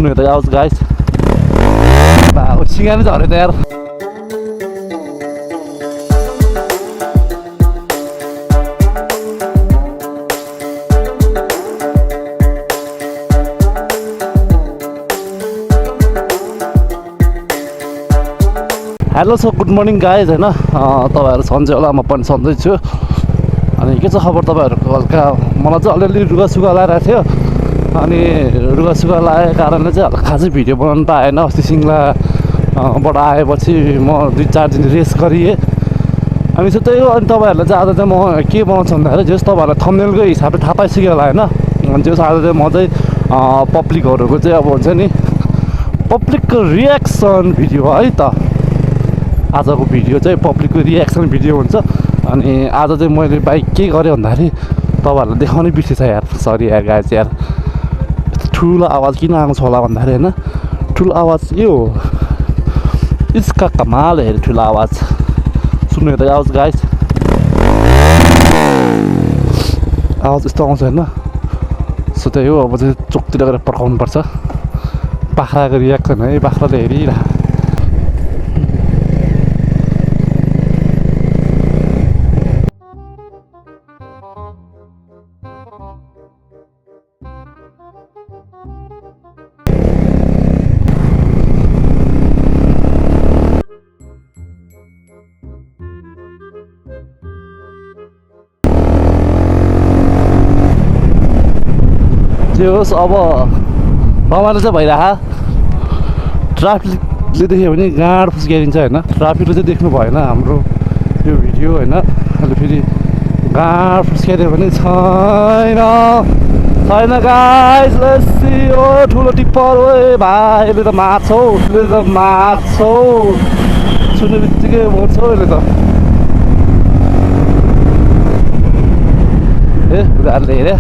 सुन्नु त आवाज गाइस सिँगा नै झरेन यार hello so good morning guys होइन तपाईँहरू सन्चै होला म पनि सन्चै छु अनि के छ खबर तपाईँहरूको हल्का मलाई चाहिँ अलिअलि रुगासुगा लगाइरहेको थियो अनि रुगासुगा लागेको कारणले चाहिँ हल्का चाहिँ भिडियो बनाउनु पाएन अस्ति सिङ्गलाबाट आएपछि म 2-4 दिन रेस्ट गरिएँ अनि चाहिँ त्यही हो अनि तपाईँहरूलाई चाहिँ आज चाहिँ म के बनाउँछु भन्दाखेरि जस तपाईँहरूलाई थम्बनेलको हिसाबले थाहा पाइसक्यो होला होइन अनि जस आज चाहिँ म चाहिँ पब्लिकहरूको चाहिँ अब हुन्छ नि पब्लिकको रियाक्सन भिडियो है त आजको भिडियो चाहिँ पब्लिकको रियाक्सन भिडियो हुन्छ अनि आज चाहिँ मैले बाइक के गरेँ भन्दाखेरि तपाईँहरूलाई देखाउनै बिर्सेछ यार सरी यार गाइज यार ठुलो आवाज किन आएको छ होला भन्दाखेरि होइन ठुलो आवाज यो इसका कमाल हेरे ठुलो आवाज सुन्नु त आवाज गाइज आवाज यस्तो आउँछ होइन सो त्यही हो अब चाहिँ चोकतिर गएर पड्काउनुपर्छ बाख्राको रियाक्सन है बाख्राले हेरिरह जे होस् अब रमाइलो चाहिँ भइरह ट्राफिकले देख्यो भने गाँड फुस्क्याइदिन्छ होइन ट्राफिकले चाहिँ देख्नु भएन हाम्रो यो भिडियो होइन अहिले फेरि गाँड फुस्क्याइदियो भने छैन गाइस लस्सी ओ ठुलो टिप्पर ओ भाइ यसले त मार्छौ सुन्ने बित्तिकै मर्छौ यसले त ए बुढाहरूले हेरे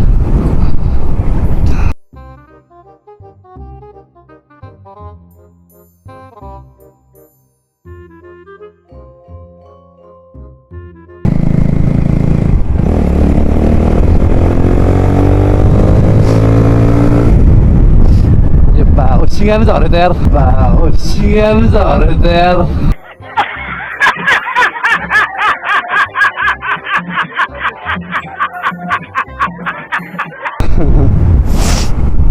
सिँगा नै झरेन यार सिँगा नै झरेन यार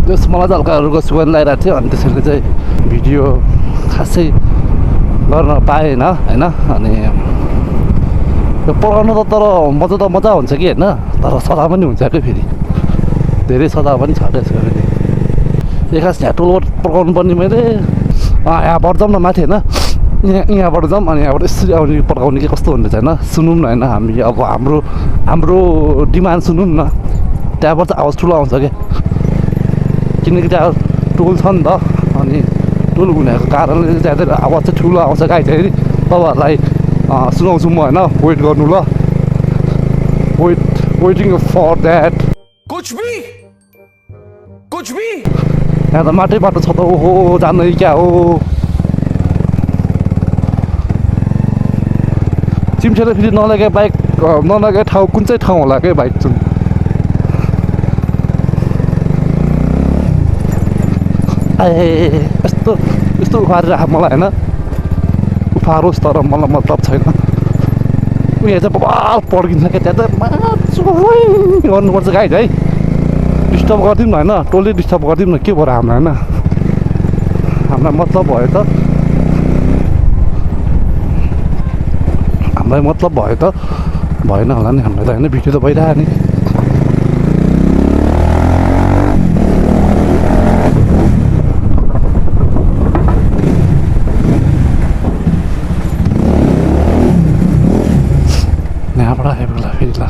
जस मलाई चाहिँ हल्का रुगासुगा लगाइरहेको थियो अनि त्यसैले चाहिँ भिडियो खासै गर्न पाएन होइन अनि यो पढाउनु त तर मजा हुन्छ कि होइन तर सदा पनि हुन्छ क्या फेरि धेरै सदा पनि छ त्यसको फेरि एकास यहाँ टोलबाट पड्काउनु पर्ने मैले यहाँबाट जाउँ न माथि होइन यहाँबाट जाउँ अनि यहाँबाट यसरी आउने पड्काउने कि कस्तो हुँदैछ होइन सुनौँ न होइन हामी अब हाम्रो डिमान्ड सुनौँ न त्यहाँबाट चाहिँ आवाज ठुलो आउँछ क्या किनकि त्यहाँ टोल छ नि त अनि टोल हुनेको कारणले त्यहाँ आवाज चाहिँ ठुलो आउँछ गाई चाहिँ तपाईँहरूलाई सुनाउँछु म होइन वेट गर्नु ल वेटिङ फर द्याट कुछ भी यहाँ त माटै बाटो छ त ओहो जान्दै क्या हो चिम्सेर फेरि नलगे बाइक नलगे ठाउँ कुन चाहिँ ठाउँ होला क्या बाइक चाहिँ यस्तो उफारेर राख मलाई होइन उफारोस् तर मलाई मतलब छैन उयो चाहिँ बबाल पड्किन्छ क्या त्यहाँ त गर्नुपर्छ गाइड है डिस्टर्ब गरिदिउँ न होइन टोलले डिस्टर्ब गरिदिउँ न के भयो हामीलाई होइन हामीलाई मतलब भयो त हामीलाई मतलब भयो त भएन होला नि हामीलाई त होइन भिडियो त भइरह्यो नि यहाँबाट आइपुग्ला फेरि ल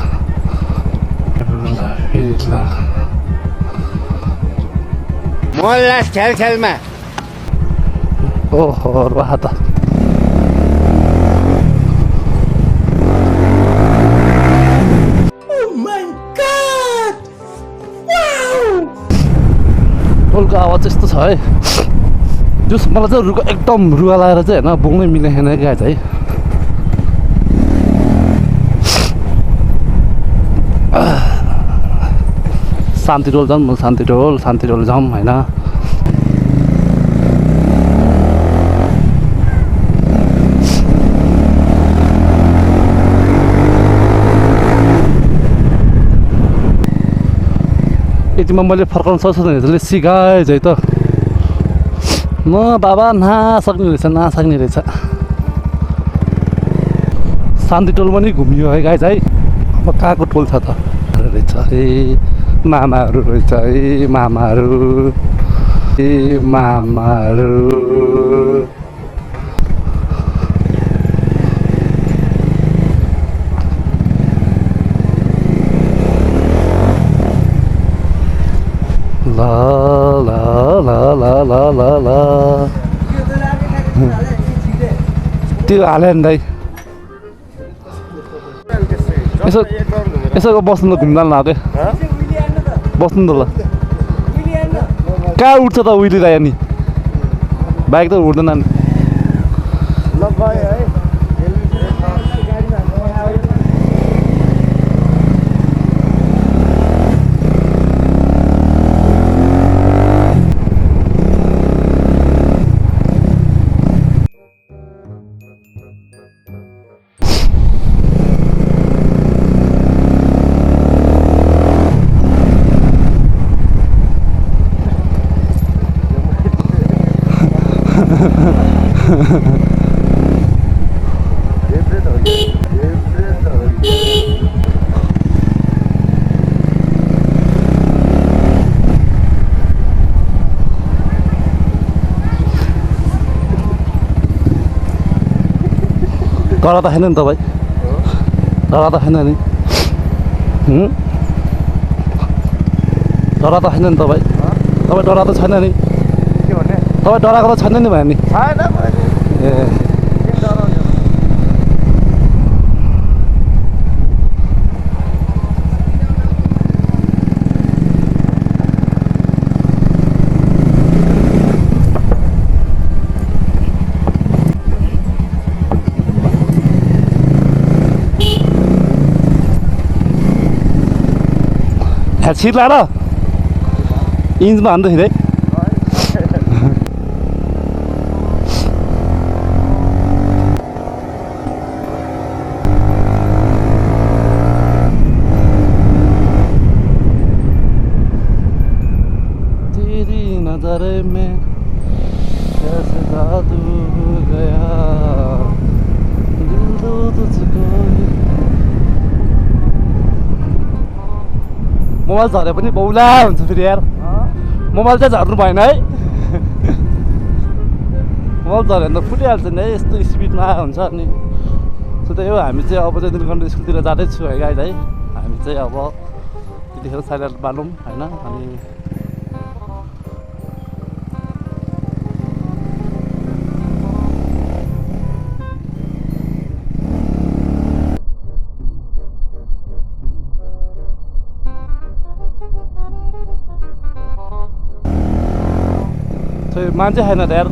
मोल्ला खेलमा ओहो वाह त टोलको आवाज यस्तो छ है जस मलाई चाहिँ एकदम रुगा लगाएर चाहिँ होइन बोल्नै मिलेन क्या है शान्ति रोल जाऊँ शान्ति रोल जाऊँ होइन यतिमा मैले फर्काउनु सक्छु भने सिकाए झै त म बाबा नसक्ने रहेछ शान्ति टोल पनि घुमियो है गाइज है अब कहाँको टोल छ त रहेछ है मामाहरू रहेछ है मामाहरू ला ला ला ला ला ला ला त्यो हाल्यो नि दाइ यसो बस्नु त घुम्न लाग्यो बस्नु त ल कहाँ उठ्छ त उहिलेलाई अनि बाइक त उठ्दैन नि डरा त छैन नि तपाईँ डरा त छैन नि डरा त छैन नि तपाईँ डरा त छैन नि तपाईँ डराएको त छैन नि भयो नि ए छिर लाएर इन्चमा हान्दाखेरि है तेरी नजर में कैसे जादू गया दिल तो तुझको मोबाइल झरे पनि बौला हुन्छ फेरि यार मोबाइल चाहिँ झर्नु भएन है मोबाइल झऱ्यो भने त फुटिहाल्छ नि है यस्तो स्पिडमा हुन्छ अनि त्यही हो हामी चाहिँ अब चाहिँ नीलकण्ठ स्कुलतिर जाँदैछु है गाइज है हामी चाहिँ अब त्यतिखेर साइलेन्ट बालौँ होइन अनि मान्छे छैन त यार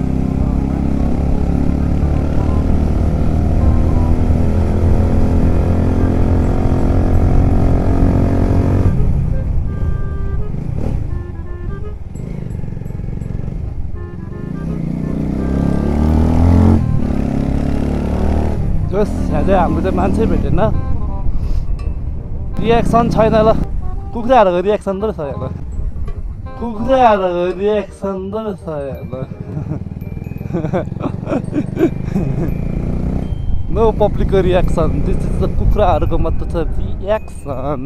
जोस् यहाँ चाहिँ हाम्रो चाहिँ मान्छे भेटेन रियाक्सन छैन ल कुखुराहरूको रियाक्सन त रहेछ हेर कुखुराहरूको रियाक्सन त रहेछ हेर नो पब्लिकको रियाक्सन दिस इज द कुखुराहरूको मात्र छ रियाक्सन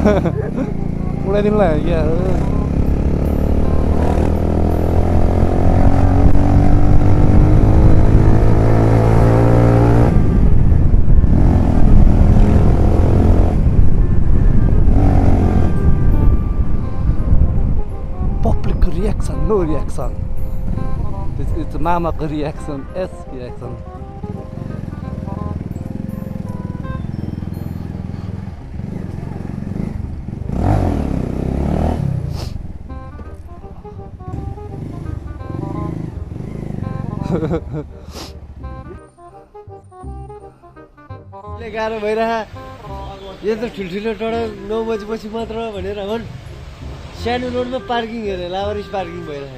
उडाइदिनु लाग्यो क्या पब्लिकको रियाक्सन नो रियाक्सन इट्स मामाको रियाक्सन एस रियाक्सन गाह्रो भइरह यो त ठुल्ठुलो टोडा 9 बजेपछि मात्र भनेर भन् सानो रोडमा पार्किङ हेरे लावारिस पार्किङ भइरह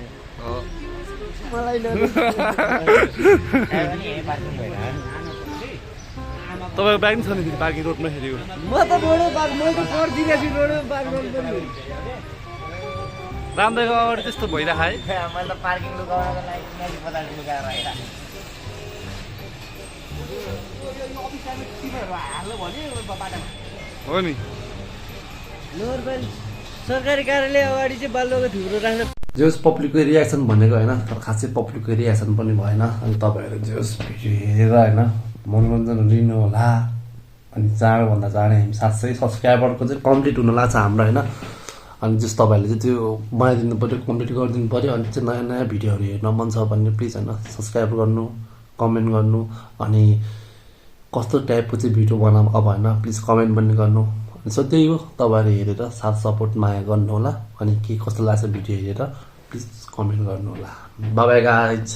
मलाई तपाईँको ब्याग छ नि पार्किङ रोडमा हेऱ्यो म त रोडै पार्क म त पर्दिरहेछु रोडै पार्क गर्नु रामदाईको अगाडि त्यस्तो भइरहेको है मैले त पार्किङ लुगाउनको लागि 50 लुगाएर आइरहेको हो नि सरकारी कार्यालय अगाडि चाहिँ बालुवाको थुप्रो राख्न जोस् पब्लिकको रियाक्सन भनेको होइन तर खासै पब्लिकको रियाक्सन पनि भएन अनि तपाईँहरू जोस् भिडियो हेरेर होइन मनोरञ्जन लिनु होला अनि चाँडोभन्दा चाँडै हामी 700 सब्सक्राइबरको चाहिँ कम्प्लिट हुन लाग्छ हाम्रो होइन अनि जस तपाईँहरूले चाहिँ त्यो बनाइदिनु पऱ्यो कम्प्लिट गरिदिनु पऱ्यो अनि चाहिँ नयाँ नयाँ भिडियोहरू हेर्न मन छ भने प्लिज होइन सब्सक्राइब गर्नु कमेन्ट गर्नु अनि कस्तो टाइपको चाहिँ भिडियो बनाऊँ अब होइन प्लिज कमेन्ट पनि गर्नु अनि सो त्यही हो तपाईँहरू हेरेर साथ सपोर्ट माया गर्नु होला अनि के कस्तो लाग्छ भिडियो हेरेर प्लिज कमेन्ट गर्नु होला बाइ बाइ गाइज